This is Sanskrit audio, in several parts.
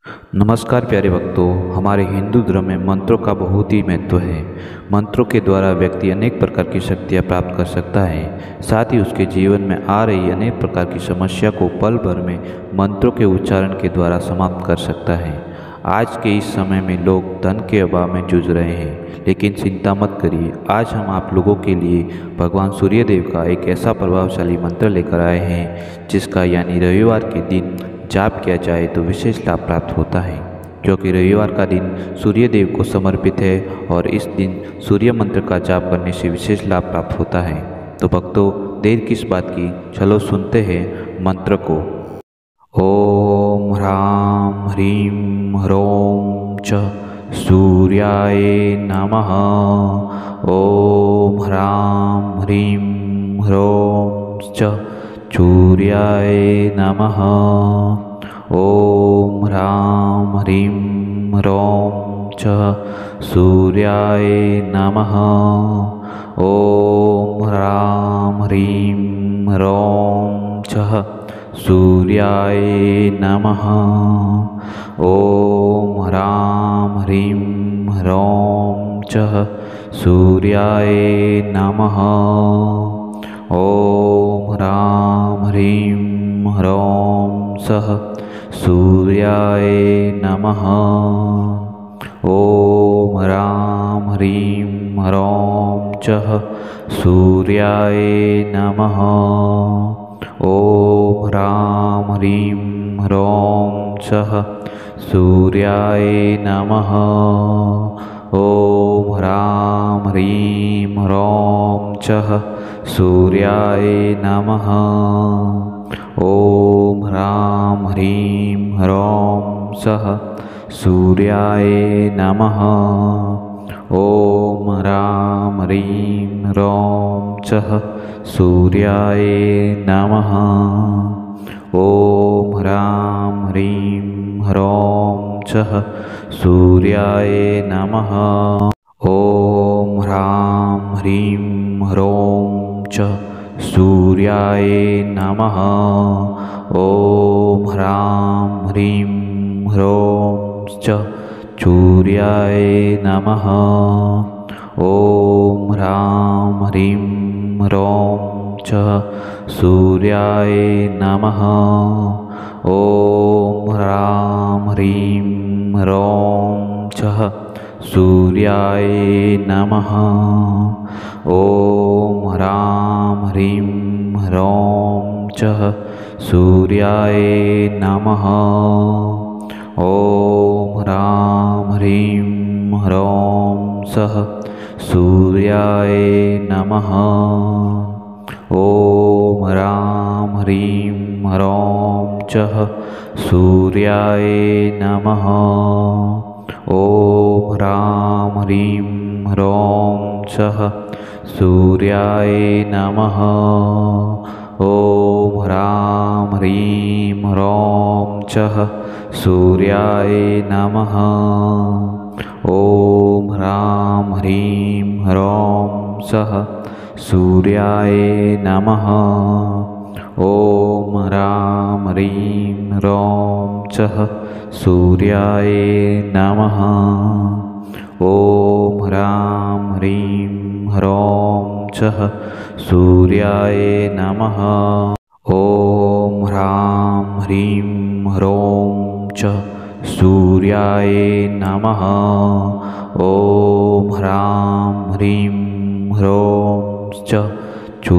नमस्कार प्यारे भक्तों। हमारे हिंदू धर्म में मंत्रों का बहुत ही महत्व है। मंत्रों के द्वारा व्यक्ति अनेक प्रकार की शक्तियाँ प्राप्त कर सकता है। साथ ही उसके जीवन में आ रही अनेक प्रकार की समस्या को पल भर में मंत्रों के उच्चारण के द्वारा समाप्त कर सकता है। आज के इस समय में लोग धन के अभाव में जूझ रहे हैं, लेकिन चिंता मत करिए। आज हम आप लोगों के लिए भगवान सूर्यदेव का एक ऐसा प्रभावशाली मंत्र लेकर आए हैं जिसका यानी रविवार के दिन जाप किया जाए तो विशेष लाभ प्राप्त होता है। क्योंकि रविवार का दिन सूर्यदेव को समर्पित है और इस दिन सूर्य मंत्र का जाप करने से विशेष लाभ प्राप्त होता है। तो भक्तों, देर किस बात की, चलो सुनते हैं मंत्र को। ओम ह्रां ह्रीं ह्रौं च सूर्याय नमः। ओम ह्रां ह्रीं ह्रौं च सूर्याय नमः। ओम ह्रां ह्रीं ह्रौं च सूर्याय नमः। ओम ह्रां ह्रीं ह्रौं च सूर्याय नमः। ओम ह्रां ह्रीं ह्रौं च सूर्याय नमः। ओम ह्रां ह्रीं ह्रौं सः सूर्याय नमः। ओम ह्रां ह्रीं ह्रौं च सूर्याय नमः। ओम ह्रां ह्रीं ह्रौं सः सूर्याय नमः। ओम ह्रां ह्रीं ह्रौं च सूर्याय नमः। ओम ह्रां ह्रीं ह्रौं सः सूर्याय नमः। ओम ह्रां ह्रीं ह्रौं च सूर्याय नमः। ओम ह्रां ह्रीं ह्रौं च सूर्याय नमः। ओम ह्रां ह्रीं ह्रौं च सूर्याय नमः। ओम ह्रां ह्रीं ह्रौं च सूर्याय नमः। ओम ह्रां ह्रीं ह्रौं च सूर्याय नमः। ओम ह्रां ह्रीं ह्रौं च सूर्याय नमः। ओम ह्रां ह्रीं ह्रौं च सूर्याय नमः। ओम ह्रां ह्रीं ह्रौं सः सूर्याय नमः। ओम ह्रां ह्रीं ह्रौं च सूर्याय नमः। ओम ह्रां ह्रीं ह्रौं च सूर्याय नमः। ओम ह्रां ह्रीं ह्रौं च सूर्याय नमः। ओम ह्रां ह्रीं ह्रौं सः सूर्याय नमः। ओम ह्रां ह्रीं ह्रौं च सूर्याय नमः। ओम ह्रां ह्रीं ह्रौं च सूर्याय नमः। ओम ह्रां ह्रीं ह्रौं च सूर्याय नमः। ओम ह्रां ह्रीं ह्रौं च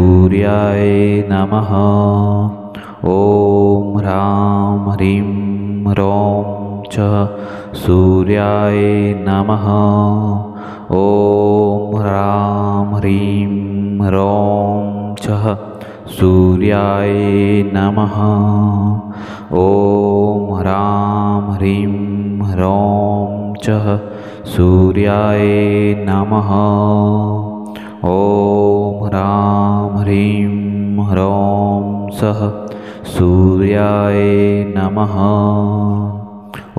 सूर्याय नमः। ओम ह्रां ह्रीं ह्रौं च सूर्याय नमः। ओम ह्रां ह्रीं ह्रौं च सूर्याय नमः। ओम ह्रां ह्रीं ह्रौं च सूर्याय नमः। ओम ह्रां ह्रीं ह्रौं सः सूर्याय नमः।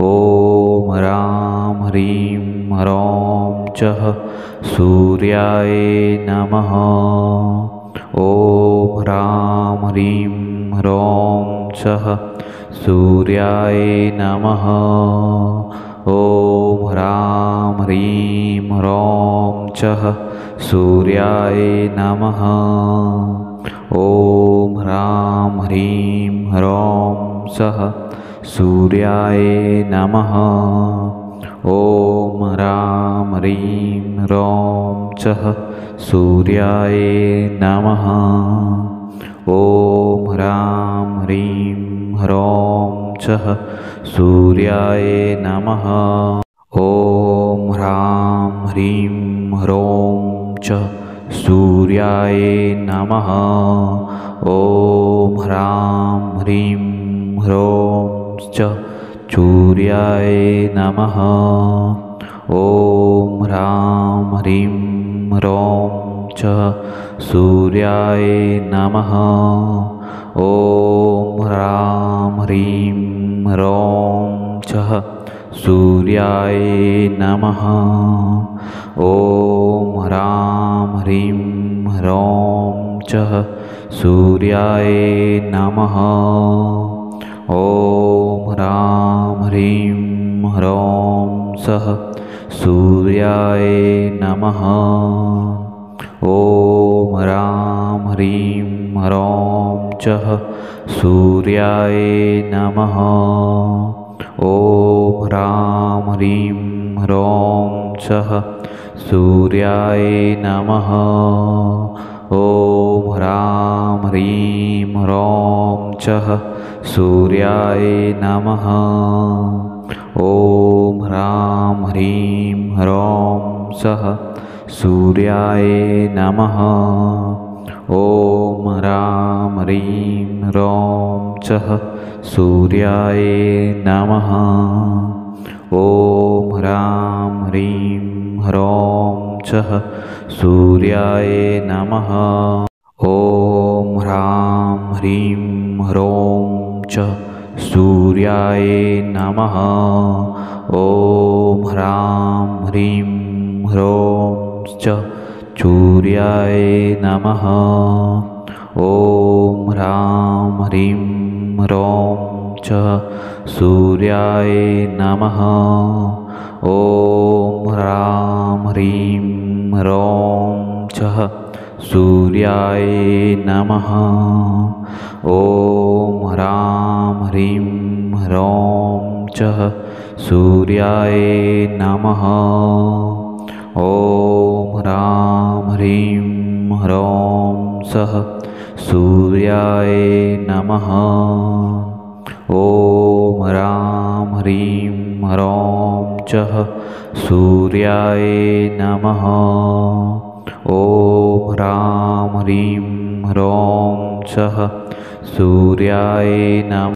ओम ह्रां ह्रीं ह्रौं च सूर्याय नमः। ओम ह्रां ह्रीं ह्रौं च सूर्याय नमः। ॐ ह्रां ह्रीं ह्रौं चः सूर्याय नमः। ॐ ह्रां ह्रीं ह्रौं सः सूर्याय नमः। ॐ ह्रां ह्रीं ह्रौं चः सूर्याय नमः। ॐ ह्रां ह्रीं ह्रौं चः सूर्याय नमः। ॐ ह्रां ह्रीं ह्रौं च सूर्याय नमः। ॐ ह्रां ह्रीं ह्रौं च सूर्याय नमः। ॐ ह्रां ह्रीं ह्रौं च सूर्याय नमः। ॐ ह्रां ह्रीं ह्रौं च सूर्याय नमः। ॐ ह्रां ह्रीं ह्रौं च सूर्याय नमः। ॐ ह्रां ह्रीं ह्रौं सः सूर्याय नमः। ॐ ह्रां ह्रीं ह्रौं चः सूर्याय नमः। ॐ ह्रां ह्रीं ह्रौं चः सूर्याय नमः। ॐ ह्रां ह्रीं ह्रौं चः सूर्याय नमः। ॐ ह्रां ह्रीं ह्रौं सः सूर्याय नमः। ॐ ह्रां ह्रीं ह्रौं चः सूर्याय नमः। ॐ ह्रां ह्रीं ह्रौं चः सूर्याय नमः। ॐ ह्रां ह्रीं ह्रौं च सूर्याय नमः। ॐ ह्रां ह्रीं ह्रौं च सूर्याय नमः। ॐ ह्रां ह्रीं ह्रौं च सूर्याय नमः। ॐ ह्रां ह्रीं ह्रौं च सूर्याय नमः। ॐ ह्रां ह्रीं ह्रौं च सूर्याय नमः। ॐ ह्रां ह्रीं ह्रौं सः सूर्याय नमः। ॐ ह्रां ह्रीं ह्रौं चः सूर्याय नमः। ॐ ह्रां ह्रीं ह्रौं चः सूर्याय नमः।